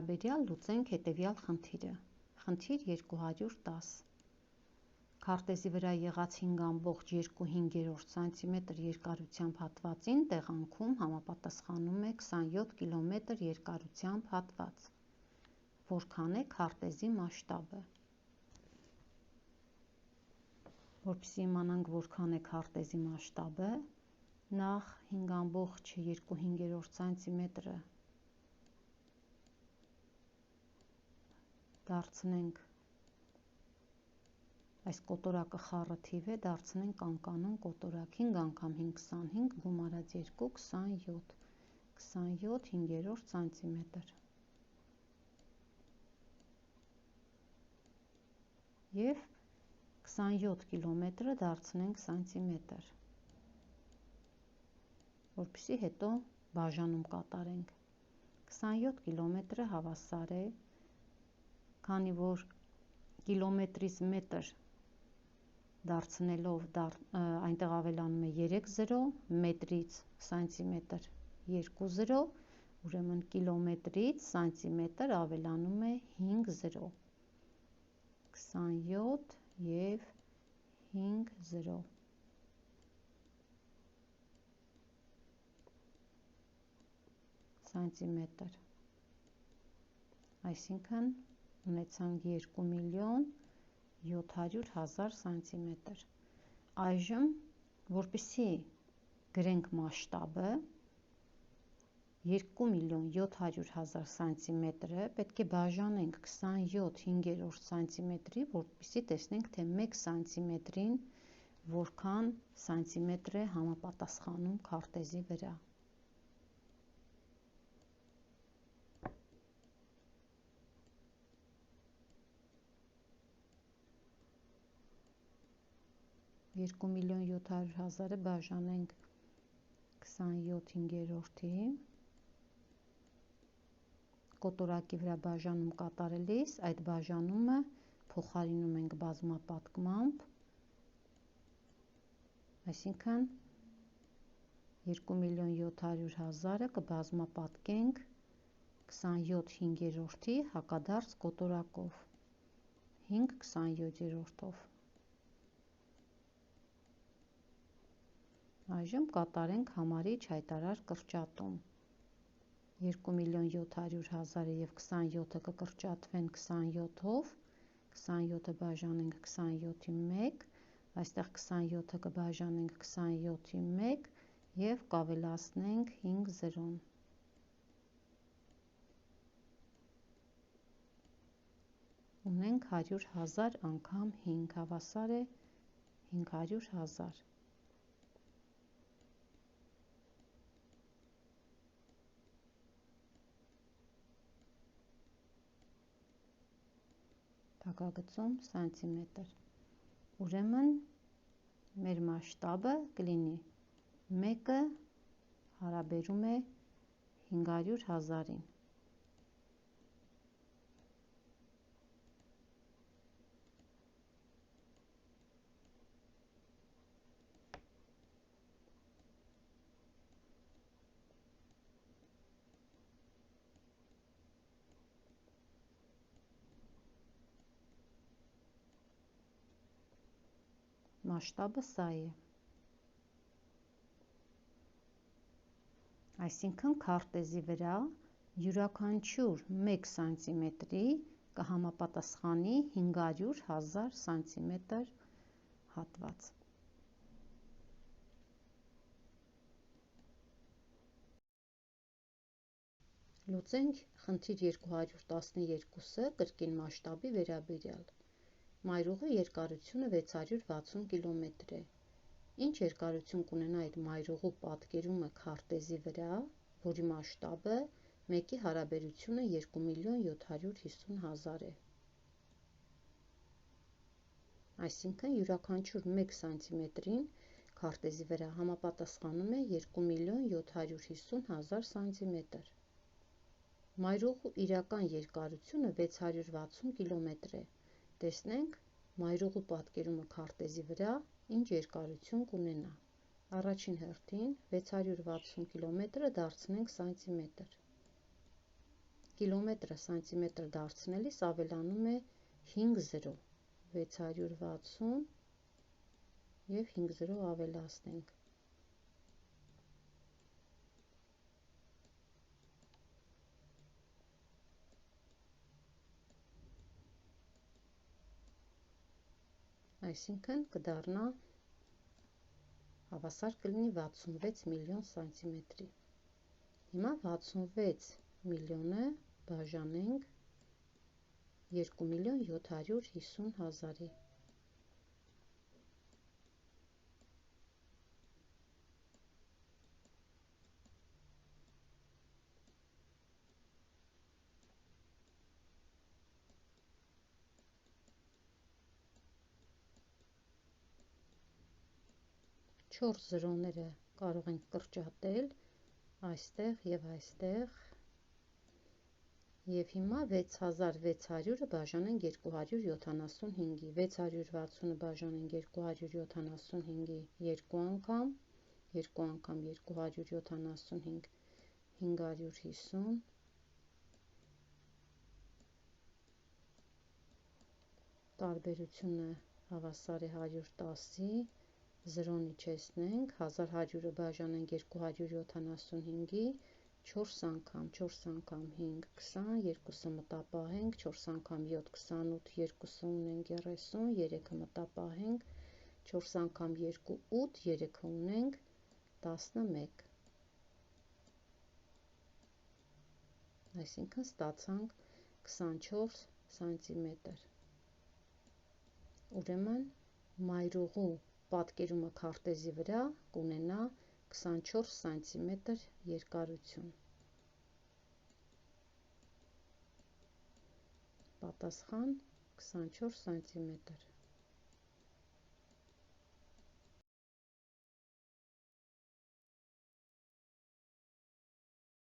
վերաբերյալ լուծենք հետևյալ խնդիրը։ Խնդիր 210։ Քարտեզի վրա եղած 5,2 սմ երկարությամբ հատվածին տեղանքում համապատասխանում է 27 կմ երկարությամբ հատված։ Որքան է քարտեզի մասշտաբը։ Որպեսզի իմանանք որքան է քարտեզի մասշտաբը, նախ 5,25 սմ դարձնենք, այս կոտորակը խառը թիվ է, դարձնենք անկանոն կոտորակ, 5 անգամ 5 25, գումարած 2 27, 27 հինգերորդ սանտիմետր և 27 կիլոմետրը դարձնենք սանտիմետր, որպեսզի հետո բաժանում կատարենք։ 27 կիլոմետրը հավասար է, քանի որ կիլոմետրից մետր դարձնելով այնտեղ ավելանում է 3 0, մետրից սանտիմետր 2 0, ուրեմն կիլոմետրից սանտիմետր ավելանում է 5 0, 27 և 5 0, սանտիմետր, այսինքն ունեցանք 2.700.000 սանտիմետր։ Այժմ, որպեսզի գրենք մասշտաբը, 2.700.000 սանտիմետրը պետք է բաժանենք 27 հինգերորդ սանտիմետրի, որպեսզի տեսնենք, թե 1 սանտիմետրին որքան սանտիմետր է համապատասխանում քարտեզի վրա։ Երկու միլիոն 700.000-ը բաժանենք 27 հինգերորդի, կոտորակի վրա բաժանում կատարելիս այդ բաժանումը փոխարինում ենք բազմապատկմամբ, այսինքն 2.700.000-ը կբազմապատկենք 27 հինգերորդի հակադարձ կոտորակով, 5 27-րդով։ Այժմ կատարենք համարիչ հայտարար կրճատում։ 2.700.000-ը և 27-ը կկրճատվեն 27-ով, 27-ը բաժանենք 27-ի 1, այստեղ 27-ը կբաժանենք 27-ի 1 և կավելացնենք 5 0-ն։ Ունենք 100.000 անգամ 5, հավասար է 500.000։ Փակագծում սանտիմետր։ Ուրեմն մեր մասշտաբը կլինի 1-ը հարաբերում է 500.000-ին։ Մասշտաբը սա է։ Այսինքն քարտեզի վրա յուրաքանչյուր 1 սանտիմետրի կհամապատասխանի 500.000 սանտիմետր հատված։ Լուծենք խնդիր 212-ը կրկին մասշտաբի վերաբերյալ։ Մայրուղու երկարությունը 660 կմ է։ Ինչ երկարություն կունենա այդ մայրուղու պատկերումը քարտեզի վրա, որի մասշտաբը 1-ի հարաբերությունը 2.750.000 է։ Այսինքն յուրաքանչյուր 1 սանտիմետրին քարտեզի վրա համապատասխանում է 2.750.000 սանտիմետր։ Մայրուղու իրական երկարությունը 660 կմ է։ Տեսնենք մայրուղու պատկերումը քարտեզի վրա ինչ երկարություն կունենա։ Առաջին հերթին 660 կմ-ը դարձնենք սանտիմետր։ կիլոմետրը սանտիմետր դարձնելիս ավելանում է 5 0, 660 և 5 0 ավելացնենք։ Այսինքն կդառնա հավասար կլինի 66 միլիոն սանտիմետրի։ Հիմա 66 միլիոնը բաժանենք 2.750.000-ի։ Չորս զրոները կարող ենք կրճատել այստեղ և այստեղ, և հիմա 6600-ը բաժանենք 275-ի, 660-ը բաժանենք 275-ի երկու անգամ, 275, 550, տարբերությունը հավասար է 110-ի, զրոն իջեցնենք, 1100-ը բաժանենք 275-ի, 4 անգամ, 4 անգամ 5, 20, երկուսը մտապահենք, 4 անգամ 7, 28, երկուսը ունենք 30, 3-ը մտապահենք, 4 անգամ 2, 8, 3-ը ունենք 11, այսինքն ստացանք 24 սանտիմետր։ Ուրեմն մայրուղու պատկերումը քարտեզի վրա կունենա 24 սանտիմետր երկարություն։ Պատասխան 24 սանտիմետր։